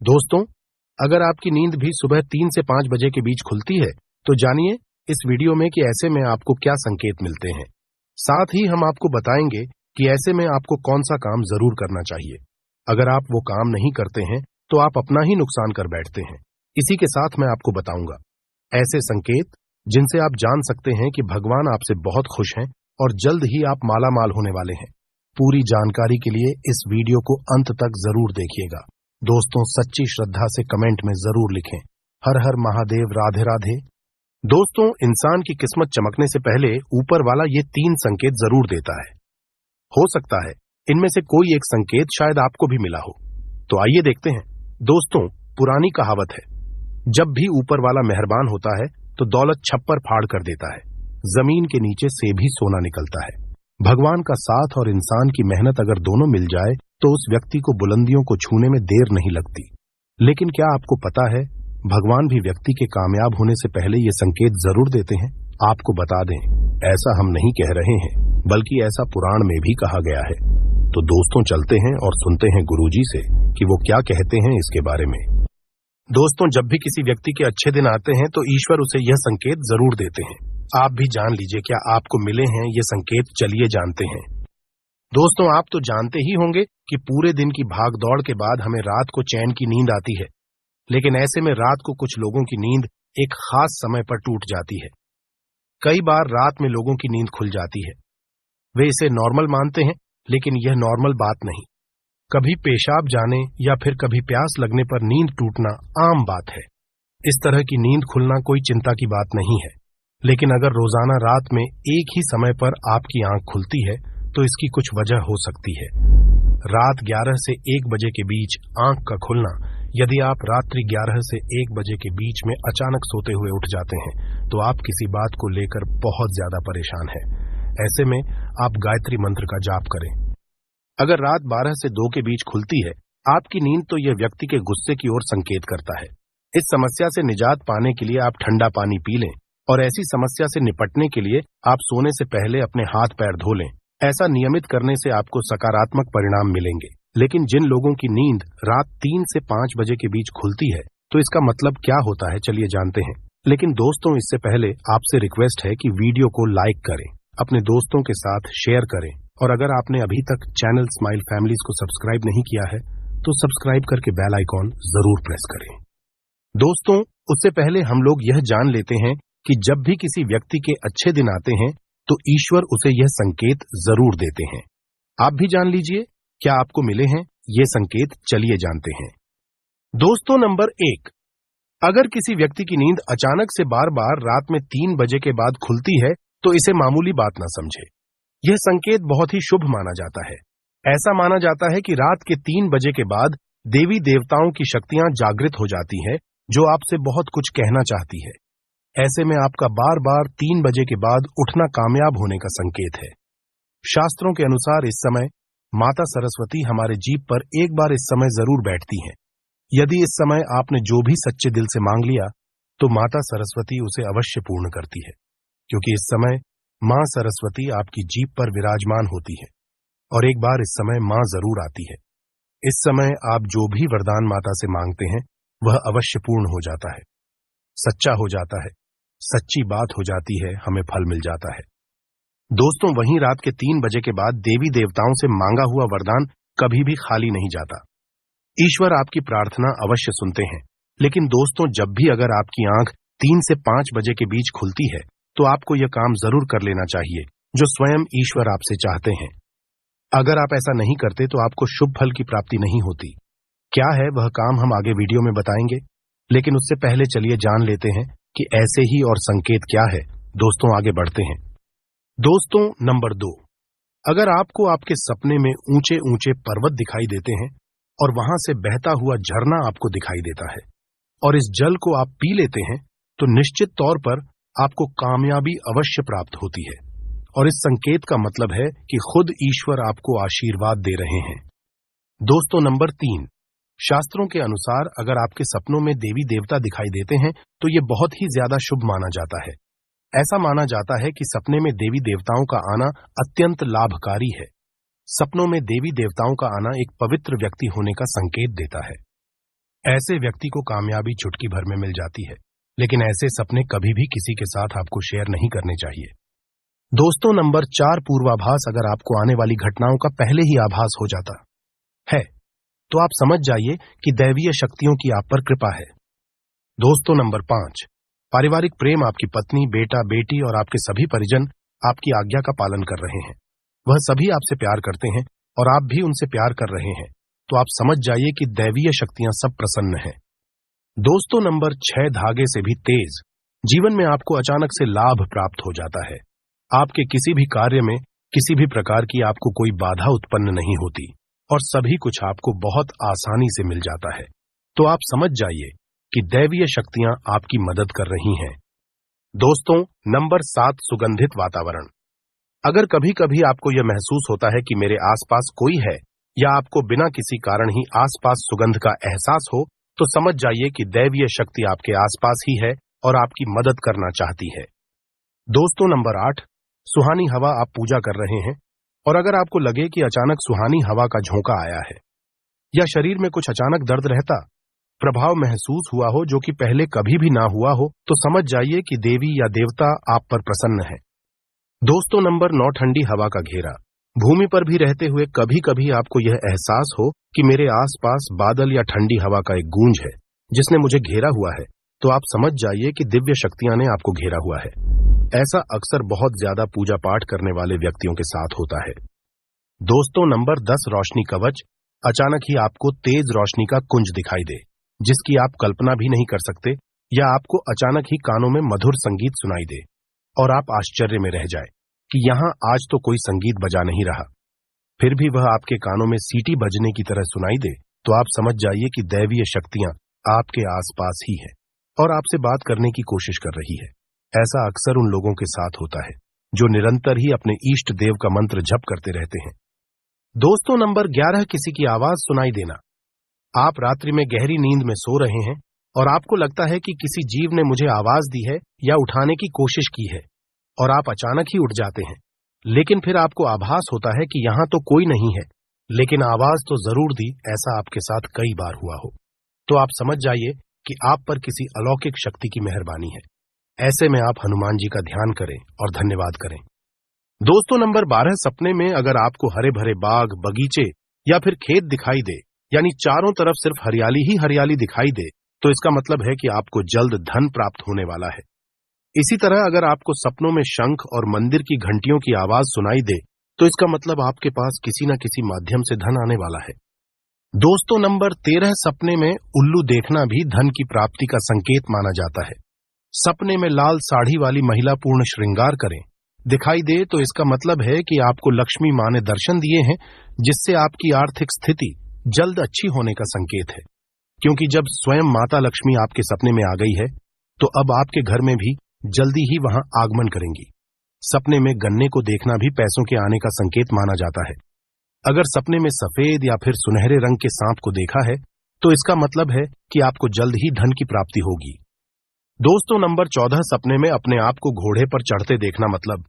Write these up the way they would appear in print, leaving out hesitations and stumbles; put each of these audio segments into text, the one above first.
दोस्तों, अगर आपकी नींद भी सुबह 3 से 5 बजे के बीच खुलती है, तो जानिए इस वीडियो में कि ऐसे में आपको क्या संकेत मिलते हैं। साथ ही हम आपको बताएंगे कि ऐसे में आपको कौन सा काम जरूर करना चाहिए। अगर आप वो काम नहीं करते हैं, तो आप अपना ही नुकसान कर बैठते हैं। इसी के साथ मैं आपको बताऊंगा ऐसे संकेत जिनसे आप जान सकते हैं कि भगवान आपसे बहुत खुश हैं और जल्द ही आप मालामाल होने वाले हैं। पूरी जानकारी के लिए इस वीडियो को अंत तक जरूर देखिएगा। दोस्तों, सच्ची श्रद्धा से कमेंट में जरूर लिखें, हर हर महादेव, राधे राधे। दोस्तों, इंसान की किस्मत चमकने से पहले ऊपर वाला ये 3 संकेत जरूर देता है। हो सकता है इनमें से कोई एक संकेत शायद आपको भी मिला हो। तो आइए देखते हैं। दोस्तों, पुरानी कहावत है, जब भी ऊपर वाला मेहरबान होता है तो दौलत छप्पर फाड़ कर देता है, जमीन के नीचे से भी सोना निकलता है। भगवान का साथ और इंसान की मेहनत अगर दोनों मिल जाए तो उस व्यक्ति को बुलंदियों को छूने में देर नहीं लगती। लेकिन क्या आपको पता है, भगवान भी व्यक्ति के कामयाब होने से पहले ये संकेत जरूर देते हैं। आपको बता दें, ऐसा हम नहीं कह रहे हैं, बल्कि ऐसा पुराण में भी कहा गया है। तो दोस्तों, चलते हैं और सुनते हैं गुरुजी से कि वो क्या कहते हैं इसके बारे में। दोस्तों, जब भी किसी व्यक्ति के अच्छे दिन आते हैं तो ईश्वर उसे यह संकेत जरूर देते हैं। आप भी जान लीजिए, क्या आपको मिले हैं ये संकेत? चलिए जानते हैं। दोस्तों, आप तो जानते ही होंगे कि पूरे दिन की भाग दौड़ के बाद हमें रात को चैन की नींद आती है। लेकिन ऐसे में रात को कुछ लोगों की नींद एक खास समय पर टूट जाती है। कई बार रात में लोगों की नींद खुल जाती है। वे इसे नॉर्मल मानते हैं, लेकिन यह नॉर्मल बात नहीं। कभी पेशाब जाने या फिर कभी प्यास लगने पर नींद टूटना आम बात है। इस तरह की नींद खुलना कोई चिंता की बात नहीं है। लेकिन अगर रोजाना रात में एक ही समय पर आपकी आंख खुलती है तो इसकी कुछ वजह हो सकती है। रात 11 से 1 बजे के बीच आंख का खुलना, यदि आप रात्रि 11 से 1 बजे के बीच में अचानक सोते हुए उठ जाते हैं तो आप किसी बात को लेकर बहुत ज्यादा परेशान हैं। ऐसे में आप गायत्री मंत्र का जाप करें। अगर रात 12 से 2 के बीच खुलती है आपकी नींद, तो यह व्यक्ति के गुस्से की ओर संकेत करता है। इस समस्या से निजात पाने के लिए आप ठंडा पानी पी लें और ऐसी समस्या से निपटने के लिए आप सोने से पहले अपने हाथ पैर धो लें। ऐसा नियमित करने से आपको सकारात्मक परिणाम मिलेंगे। लेकिन जिन लोगों की नींद रात 3 से 5 बजे के बीच खुलती है तो इसका मतलब क्या होता है, चलिए जानते हैं। लेकिन दोस्तों, इससे पहले आपसे रिक्वेस्ट है कि वीडियो को लाइक करें, अपने दोस्तों के साथ शेयर करें और अगर आपने अभी तक चैनल स्माइल फैमिलीज को सब्सक्राइब नहीं किया है तो सब्सक्राइब करके बेल आइकॉन जरूर प्रेस करें। दोस्तों, उससे पहले हम लोग यह जान लेते हैं कि जब भी किसी व्यक्ति के अच्छे दिन आते हैं तो ईश्वर उसे यह संकेत जरूर देते हैं। आप भी जान लीजिए, क्या आपको मिले हैं ये संकेत? चलिए जानते हैं। दोस्तों, नंबर 1, अगर किसी व्यक्ति की नींद अचानक से बार बार रात में 3 बजे के बाद खुलती है तो इसे मामूली बात ना समझे। यह संकेत बहुत ही शुभ माना जाता है। ऐसा माना जाता है कि रात के 3 बजे के बाद देवी देवताओं की शक्तियां जागृत हो जाती हैं, जो आपसे बहुत कुछ कहना चाहती है। ऐसे में आपका बार बार 3 बजे के बाद उठना कामयाब होने का संकेत है। शास्त्रों के अनुसार इस समय माता सरस्वती हमारे जीभ पर एक बार इस समय जरूर बैठती हैं। यदि इस समय आपने जो भी सच्चे दिल से मांग लिया तो माता सरस्वती उसे अवश्य पूर्ण करती है, क्योंकि इस समय मां सरस्वती आपकी जीभ पर विराजमान होती है और एक बार इस समय मां जरूर आती है। इस समय आप जो भी वरदान माता से मांगते हैं वह अवश्य पूर्ण हो जाता है, सच्चा हो जाता है, सच्ची बात हो जाती है, हमें फल मिल जाता है। दोस्तों, वहीं रात के 3 बजे के बाद देवी देवताओं से मांगा हुआ वरदान कभी भी खाली नहीं जाता। ईश्वर आपकी प्रार्थना अवश्य सुनते हैं। लेकिन दोस्तों, जब भी अगर आपकी आंख 3 से 5 बजे के बीच खुलती है तो आपको यह काम जरूर कर लेना चाहिए जो स्वयं ईश्वर आपसे चाहते हैं। अगर आप ऐसा नहीं करते तो आपको शुभ फल की प्राप्ति नहीं होती। क्या है वह काम हम आगे वीडियो में बताएंगे, लेकिन उससे पहले चलिए जान लेते हैं कि ऐसे ही और संकेत क्या है। दोस्तों, आगे बढ़ते हैं। दोस्तों, नंबर 2, अगर आपको आपके सपने में ऊंचे ऊंचे पर्वत दिखाई देते हैं और वहां से बहता हुआ झरना आपको दिखाई देता है और इस जल को आप पी लेते हैं तो निश्चित तौर पर आपको कामयाबी अवश्य प्राप्त होती है और इस संकेत का मतलब है कि खुद ईश्वर आपको आशीर्वाद दे रहे हैं। दोस्तों, नंबर 3, शास्त्रों के अनुसार अगर आपके सपनों में देवी देवता दिखाई देते हैं तो ये बहुत ही ज्यादा शुभ माना जाता है। ऐसा माना जाता है कि सपने में देवी देवताओं का आना अत्यंत लाभकारी है। सपनों में देवी देवताओं का आना एक पवित्र व्यक्ति होने का संकेत देता है। ऐसे व्यक्ति को कामयाबी चुटकी भर में मिल जाती है, लेकिन ऐसे सपने कभी भी किसी के साथ आपको शेयर नहीं करने चाहिए। दोस्तों, नंबर 4, पूर्वाभास। अगर आपको आने वाली घटनाओं का पहले ही आभास हो जाता है तो आप समझ जाइए कि दैवीय शक्तियों की आप पर कृपा है। दोस्तों, नंबर 5, पारिवारिक प्रेम। आपकी पत्नी, बेटा, बेटी और आपके सभी परिजन आपकी आज्ञा का पालन कर रहे हैं। वह सभी आपसे प्यार करते हैं और आप भी उनसे प्यार कर रहे हैं, तो आप समझ जाइए कि दैवीय शक्तियां सब प्रसन्न हैं। दोस्तों, नंबर 6, धागे से भी तेज। जीवन में आपको अचानक से लाभ प्राप्त हो जाता है। आपके किसी भी कार्य में किसी भी प्रकार की आपको कोई बाधा उत्पन्न नहीं होती और सभी कुछ आपको बहुत आसानी से मिल जाता है। तो आप समझ जाइए कि दैवीय शक्तियां आपकी मदद कर रही हैं। दोस्तों, नंबर 7, सुगंधित वातावरण। अगर कभी कभी आपको यह महसूस होता है कि मेरे आसपास कोई है या आपको बिना किसी कारण ही आसपास सुगंध का एहसास हो, तो समझ जाइए कि दैवीय शक्ति आपके आसपास ही है और आपकी मदद करना चाहती है। दोस्तों, नंबर 8, सुहानी हवा। आप पूजा कर रहे हैं और अगर आपको लगे कि अचानक सुहानी हवा का झोंका आया है या शरीर में कुछ अचानक दर्द रहता प्रभाव महसूस हुआ हो जो कि पहले कभी भी ना हुआ हो, तो समझ जाइए कि देवी या देवता आप पर प्रसन्न है। दोस्तों, नंबर 9, ठंडी हवा का घेरा। भूमि पर भी रहते हुए कभी कभी आपको यह एहसास हो कि मेरे आसपास बादल या ठंडी हवा का एक गूंज है जिसने मुझे घेरा हुआ है, तो आप समझ जाइए कि दिव्य शक्तियां ने आपको घेरा हुआ है। ऐसा अक्सर बहुत ज्यादा पूजा पाठ करने वाले व्यक्तियों के साथ होता है। दोस्तों, नंबर 10, रोशनी कवच। अचानक ही आपको तेज रोशनी का कुंज दिखाई दे जिसकी आप कल्पना भी नहीं कर सकते, या आपको अचानक ही कानों में मधुर संगीत सुनाई दे और आप आश्चर्य में रह जाए कि यहां आज तो कोई संगीत बजा नहीं रहा, फिर भी वह आपके कानों में सीटी बजने की तरह सुनाई दे, तो आप समझ जाइए कि दैवीय शक्तियां आपके आसपास ही है और आपसे बात करने की कोशिश कर रही है। ऐसा अक्सर उन लोगों के साथ होता है जो निरंतर ही अपने इष्ट देव का मंत्र जप करते रहते हैं। दोस्तों, नंबर 11, किसी की आवाज सुनाई देना। आप रात्रि में गहरी नींद में सो रहे हैं और आपको लगता है कि किसी जीव ने मुझे आवाज दी है या उठाने की कोशिश की है और आप अचानक ही उठ जाते हैं, लेकिन फिर आपको आभास होता है कि यहां तो कोई नहीं है, लेकिन आवाज तो जरूर दी। ऐसा आपके साथ कई बार हुआ हो, तो आप समझ जाइए कि आप पर किसी अलौकिक शक्ति की मेहरबानी है। ऐसे में आप हनुमान जी का ध्यान करें और धन्यवाद करें। दोस्तों, नंबर 12, सपने में अगर आपको हरे भरे बाग, बगीचे या फिर खेत दिखाई दे, यानी चारों तरफ सिर्फ हरियाली ही हरियाली दिखाई दे, तो इसका मतलब है कि आपको जल्द धन प्राप्त होने वाला है। इसी तरह अगर आपको सपनों में शंख और मंदिर की घंटियों की आवाज सुनाई दे, तो इसका मतलब आपके पास किसी न किसी माध्यम से धन आने वाला है। दोस्तों, नंबर 13, सपने में उल्लू देखना भी धन की प्राप्ति का संकेत माना जाता है। सपने में लाल साड़ी वाली महिला पूर्ण श्रृंगार करें दिखाई दे, तो इसका मतलब है कि आपको लक्ष्मी मां ने दर्शन दिए हैं, जिससे आपकी आर्थिक स्थिति जल्द अच्छी होने का संकेत है। क्योंकि जब स्वयं माता लक्ष्मी आपके सपने में आ गई है, तो अब आपके घर में भी जल्दी ही वहां आगमन करेंगी। सपने में गन्ने को देखना भी पैसों के आने का संकेत माना जाता है। अगर सपने में सफेद या फिर सुनहरे रंग के सांप को देखा है, तो इसका मतलब है कि आपको जल्द ही धन की प्राप्ति होगी। दोस्तों, नंबर 14, सपने में अपने आप को घोड़े पर चढ़ते देखना, मतलब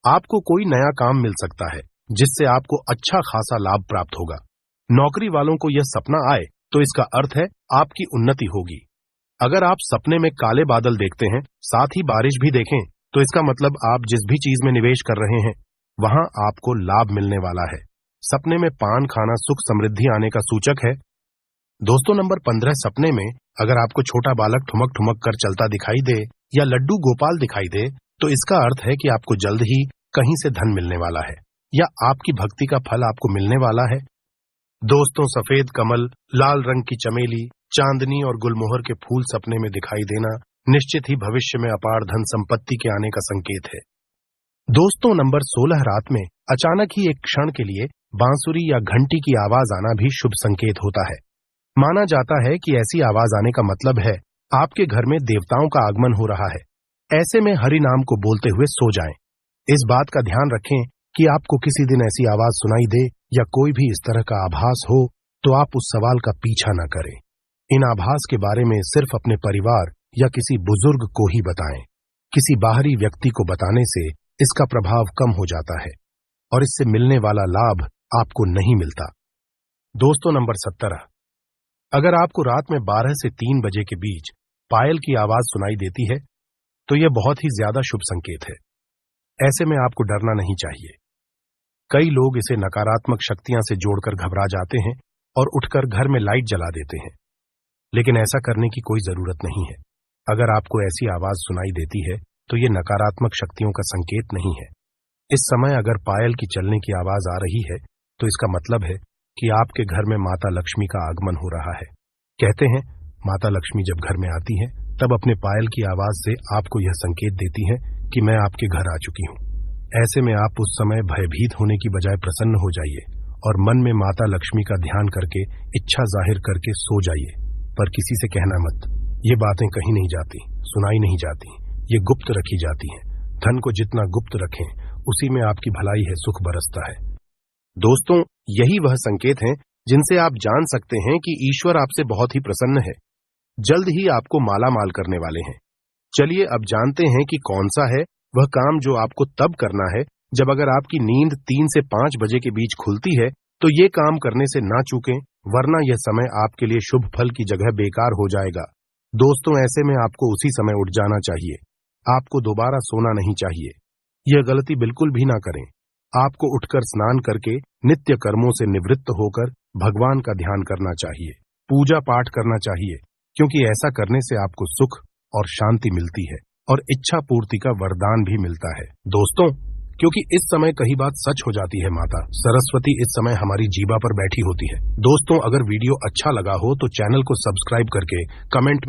आपको कोई नया काम मिल सकता है जिससे आपको अच्छा खासा लाभ प्राप्त होगा। नौकरी वालों को यह सपना आए तो इसका अर्थ है आपकी उन्नति होगी। अगर आप सपने में काले बादल देखते हैं, साथ ही बारिश भी देखें, तो इसका मतलब आप जिस भी चीज में निवेश कर रहे हैं वहां आपको लाभ मिलने वाला है। सपने में पान खाना सुख समृद्धि आने का सूचक है। दोस्तों, नंबर 15, सपने में अगर आपको छोटा बालक ठुमक ठुमक कर चलता दिखाई दे या लड्डू गोपाल दिखाई दे, तो इसका अर्थ है कि आपको जल्द ही कहीं से धन मिलने वाला है या आपकी भक्ति का फल आपको मिलने वाला है। दोस्तों, सफेद कमल, लाल रंग की चमेली, चांदनी और गुलमोहर के फूल सपने में दिखाई देना निश्चित ही भविष्य में अपार धन संपत्ति के आने का संकेत है। दोस्तों, नंबर 16, रात में अचानक ही एक क्षण के लिए बांसुरी या घंटी की आवाज आना भी शुभ संकेत होता है। माना जाता है कि ऐसी आवाज आने का मतलब है आपके घर में देवताओं का आगमन हो रहा है। ऐसे में हरि नाम को बोलते हुए सो जाएं। इस बात का ध्यान रखें कि आपको किसी दिन ऐसी आवाज सुनाई दे या कोई भी इस तरह का आभास हो, तो आप उस सवाल का पीछा न करें। इन आभास के बारे में सिर्फ अपने परिवार या किसी बुजुर्ग को ही बताएं। किसी बाहरी व्यक्ति को बताने से इसका प्रभाव कम हो जाता है और इससे मिलने वाला लाभ आपको नहीं मिलता। दोस्तों, नंबर 17, अगर आपको रात में 12 से 3 बजे के बीच पायल की आवाज सुनाई देती है तो यह बहुत ही ज्यादा शुभ संकेत है। ऐसे में आपको डरना नहीं चाहिए। कई लोग इसे नकारात्मक शक्तियां से जोड़कर घबरा जाते हैं और उठकर घर में लाइट जला देते हैं, लेकिन ऐसा करने की कोई जरूरत नहीं है। अगर आपको ऐसी आवाज सुनाई देती है तो यह नकारात्मक शक्तियों का संकेत नहीं है। इस समय अगर पायल की चलने की आवाज आ रही है तो इसका मतलब है कि आपके घर में माता लक्ष्मी का आगमन हो रहा है। कहते हैं माता लक्ष्मी जब घर में आती है तब अपने पायल की आवाज से आपको यह संकेत देती है कि मैं आपके घर आ चुकी हूँ। ऐसे में आप उस समय भयभीत होने की बजाय प्रसन्न हो जाइए और मन में माता लक्ष्मी का ध्यान करके इच्छा जाहिर करके सो जाइए। पर किसी से कहना मत, ये बातें कहीं नहीं जाती, सुनाई नहीं जाती, ये गुप्त रखी जाती हैं। धन को जितना गुप्त रखें उसी में आपकी भलाई है, सुख बरसता है। दोस्तों, यही वह संकेत हैं जिनसे आप जान सकते हैं कि ईश्वर आपसे बहुत ही प्रसन्न है, जल्द ही आपको माला माल करने वाले हैं। चलिए अब जानते हैं कि कौन सा है वह काम जो आपको तब करना है जब अगर आपकी नींद 3 से 5 बजे के बीच खुलती है तो ये काम करने से ना चूकें, वरना यह समय आपके लिए शुभ फल की जगह बेकार हो जाएगा। दोस्तों, ऐसे में आपको उसी समय उठ जाना चाहिए। आपको दोबारा सोना नहीं चाहिए। यह गलती बिल्कुल भी ना करें। आपको उठकर स्नान करके नित्य कर्मों से निवृत्त होकर भगवान का ध्यान करना चाहिए, पूजा पाठ करना चाहिए, क्योंकि ऐसा करने से आपको सुख और शांति मिलती है और इच्छा पूर्ति का वरदान भी मिलता है। दोस्तों, क्योंकि इस समय कई बात सच हो जाती है, माता सरस्वती इस समय हमारी जीभा पर बैठी होती है। दोस्तों, अगर वीडियो अच्छा लगा हो तो चैनल को सब्सक्राइब करके कमेंट